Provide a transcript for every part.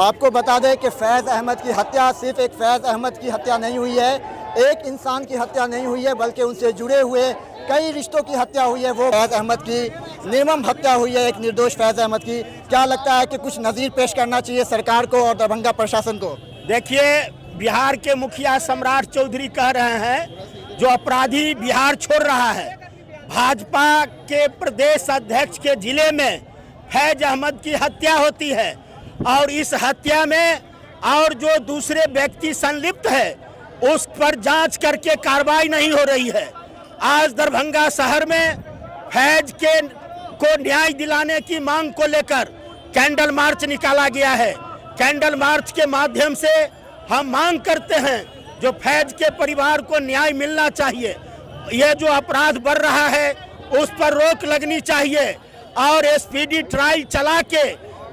आपको बता दें कि फैज़ अहमद की हत्या सिर्फ एक फैज़ अहमद की हत्या नहीं हुई है, एक इंसान की हत्या नहीं हुई है, बल्कि उनसे जुड़े हुए कई रिश्तों की हत्या हुई है। वो फैज़ अहमद की निर्मम हत्या हुई है, एक निर्दोष फैज़ अहमद की। क्या लगता है कि कुछ नज़ीर पेश करना चाहिए सरकार को और दरभंगा प्रशासन को? देखिए, बिहार के मुखिया सम्राट चौधरी कह रहे हैं जो अपराधी बिहार छोड़ रहा है। भाजपा के प्रदेश अध्यक्ष के जिले में फैज अहमद की हत्या होती है और इस हत्या में और जो दूसरे व्यक्ति संलिप्त है उस पर जांच करके कार्रवाई नहीं हो रही है। आज दरभंगा शहर में फैज को न्याय दिलाने की मांग को लेकर कैंडल मार्च निकाला गया है। कैंडल मार्च के माध्यम से हम मांग करते हैं जो फैज के परिवार को न्याय मिलना चाहिए। यह जो अपराध बढ़ रहा है उस पर रोक लगनी चाहिए और स्पीडी ट्रायल चला के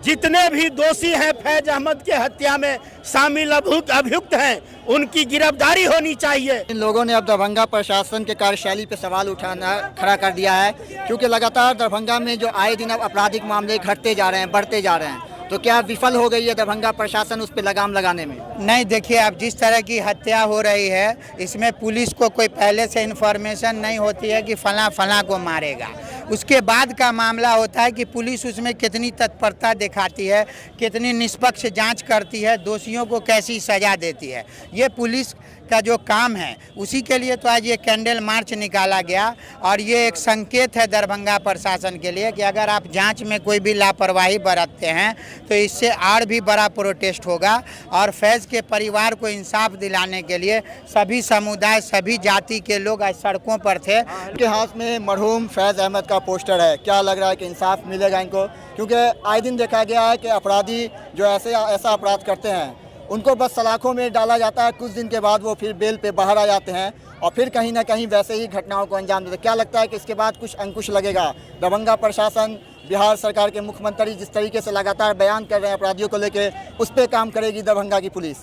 जितने भी दोषी हैं फैज अहमद के हत्या में शामिल अभियुक्त हैं उनकी गिरफ्तारी होनी चाहिए। इन लोगों ने अब दरभंगा प्रशासन के कार्यशैली पे सवाल उठाना खड़ा कर दिया है, क्योंकि लगातार दरभंगा में जो आए दिन अब आपराधिक मामले घटते जा रहे हैं, बढ़ते जा रहे हैं। तो क्या विफल हो गई है दरभंगा प्रशासन उस पर लगाम लगाने में? नहीं, देखिए, अब जिस तरह की हत्या हो रही है इसमें पुलिस को कोई पहले से इन्फॉर्मेशन नहीं होती है कि फलां फलां को मारेगा। उसके बाद का मामला होता है कि पुलिस उसमें कितनी तत्परता दिखाती है, कितनी निष्पक्ष जांच करती है, दोषियों को कैसी सज़ा देती है। ये पुलिस का जो काम है उसी के लिए तो आज ये कैंडल मार्च निकाला गया और ये एक संकेत है दरभंगा प्रशासन के लिए कि अगर आप जांच में कोई भी लापरवाही बरतते हैं तो इससे और भी बड़ा प्रोटेस्ट होगा। और फैज के परिवार को इंसाफ दिलाने के लिए सभी समुदाय, सभी जाति के लोग आज सड़कों पर थे। उनके हाथ में मरहूम फैज़ अहमद का पोस्टर है। क्या लग रहा है कि इंसाफ मिलेगा इनको? क्योंकि आए दिन देखा गया है कि अपराधी जो ऐसा अपराध करते हैं उनको बस सलाखों में डाला जाता है, कुछ दिन के बाद वो फिर बेल पे बाहर आ जाते हैं और फिर कहीं ना कहीं वैसे ही घटनाओं को अंजाम देते हैं। क्या लगता है कि इसके बाद कुछ अंकुश लगेगा? दरभंगा प्रशासन, बिहार सरकार के मुख्यमंत्री जिस तरीके से लगातार बयान कर रहे हैं अपराधियों को लेकर, उस पर काम करेगी दरभंगा की पुलिस?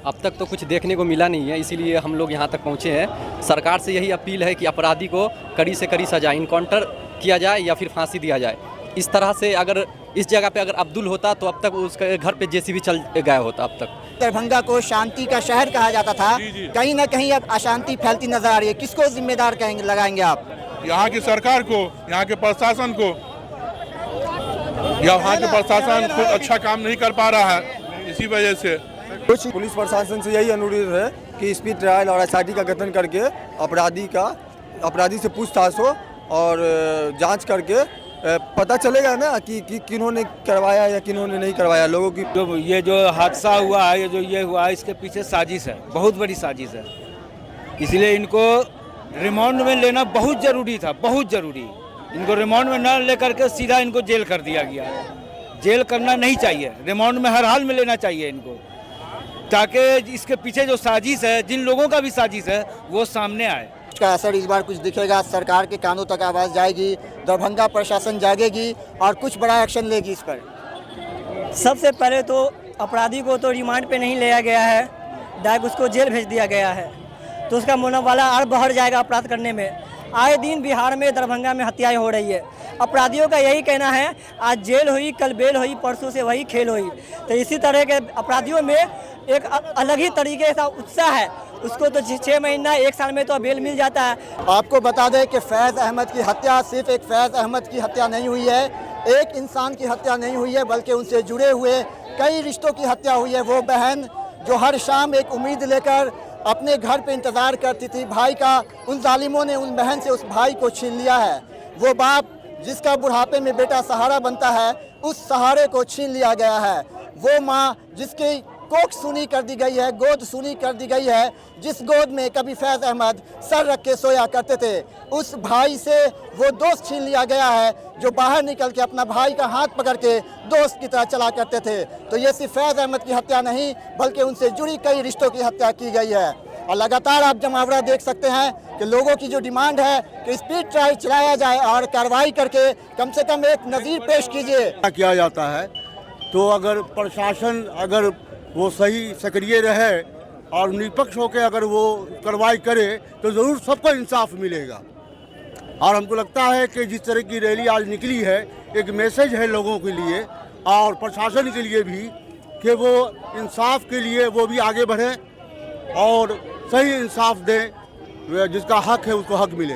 अब तक तो कुछ देखने को मिला नहीं है, इसीलिए हम लोग यहाँ तक पहुँचे हैं। सरकार से यही अपील है कि अपराधी को कड़ी से कड़ी सजा, इनकाउंटर किया जाए या फिर फांसी दिया जाए। इस तरह से अगर इस जगह पे अगर अब्दुल होता तो अब तक उसके घर पे जेसीबी चल गया होता। अब तक दरभंगा को शांति का शहर कहा जाता था, कहीं ना कहीं अब अशांति फैलती नजर आ रही है। किसको जिम्मेदार कहेंगे, लगाएंगे आप? यहाँ की सरकार को, यहाँ के प्रशासन को। यहाँ के प्रशासन खुद अच्छा काम नहीं कर पा रहा है, इसी वजह से कुछ पुलिस प्रशासन से यही अनुरोध है कि स्पीड ट्रायल और एसआईटी का गठन करके अपराधी से पूछताछ हो और जांच करके पता चलेगा ना कि किन्होंने करवाया या किन्होंने नहीं करवाया। लोगों की जो ये जो हादसा हुआ है, ये हुआ है, इसके पीछे साजिश है, बहुत बड़ी साजिश है। इसलिए इनको रिमांड में लेना बहुत ज़रूरी था, बहुत ज़रूरी। इनको रिमांड में न लेकर के सीधा इनको जेल कर दिया गया। जेल करना नहीं चाहिए, रिमांड में हर हाल में लेना चाहिए इनको, ताकि इसके पीछे जो साजिश है, जिन लोगों का भी साजिश है, वो सामने आए। का असर इस बार कुछ दिखेगा? सरकार के कानों तक आवाज़ जाएगी, दरभंगा प्रशासन जागेगी और कुछ बड़ा एक्शन लेगी इस पर? सबसे पहले तो अपराधी को तो रिमांड पे नहीं लिया गया है, डायरेक्ट उसको जेल भेज दिया गया है, तो उसका मनोबल और बढ़ जाएगा अपराध करने में। आए दिन बिहार में, दरभंगा में हत्याएं हो रही है। अपराधियों का यही कहना है आज जेल हुई, कल बेल हुई, परसों से वही खेल हुई। तो इसी तरह के अपराधियों में एक अलग ही तरीके का उत्साह है। उसको तो 6 महीना 1 साल में तो बेल मिल जाता है। आपको बता दें कि फैज़ अहमद की हत्या सिर्फ एक फैज़ अहमद की हत्या नहीं हुई है, एक इंसान की हत्या नहीं हुई है, बल्कि उनसे जुड़े हुए कई रिश्तों की हत्या हुई है। वो बहन जो हर शाम एक उम्मीद लेकर अपने घर पे इंतज़ार करती थी भाई का, उन जालिमों ने उन बहन से उस भाई को छीन लिया है। वो बाप जिसका बुढ़ापे में बेटा सहारा बनता है, उस सहारे को छीन लिया गया है। वो माँ जिसकी कोख सूनी कर दी गई है, गोद सूनी कर दी गई है, जिस गोद में कभी फैज़ अहमद सर रख के सोया करते थे, उस भाई से वो दोस्त छीन लिया गया है जो बाहर निकल के अपना भाई का हाथ पकड़ के दोस्त की तरह चला करते थे। तो ये सिर्फ फैज़ अहमद की हत्या नहीं, बल्कि उनसे जुड़ी कई रिश्तों की हत्या की गई है। और लगातार आप जमावड़ा देख सकते हैं कि लोगों की जो डिमांड है कि स्पीड ट्रायल चलाया जाए और कार्रवाई करके कम से कम एक नज़ीर पेश कीजिए। किया जाता है तो अगर प्रशासन अगर वो सही सक्रिय रहे और निष्पक्ष होकर अगर वो कार्रवाई करे तो ज़रूर सबको इंसाफ मिलेगा। और हमको लगता है कि जिस तरह की रैली आज निकली है, एक मैसेज है लोगों के लिए और प्रशासन के लिए भी कि वो इंसाफ के लिए वो भी आगे बढ़े और सही इंसाफ दें, जिसका हक है उसको हक मिले।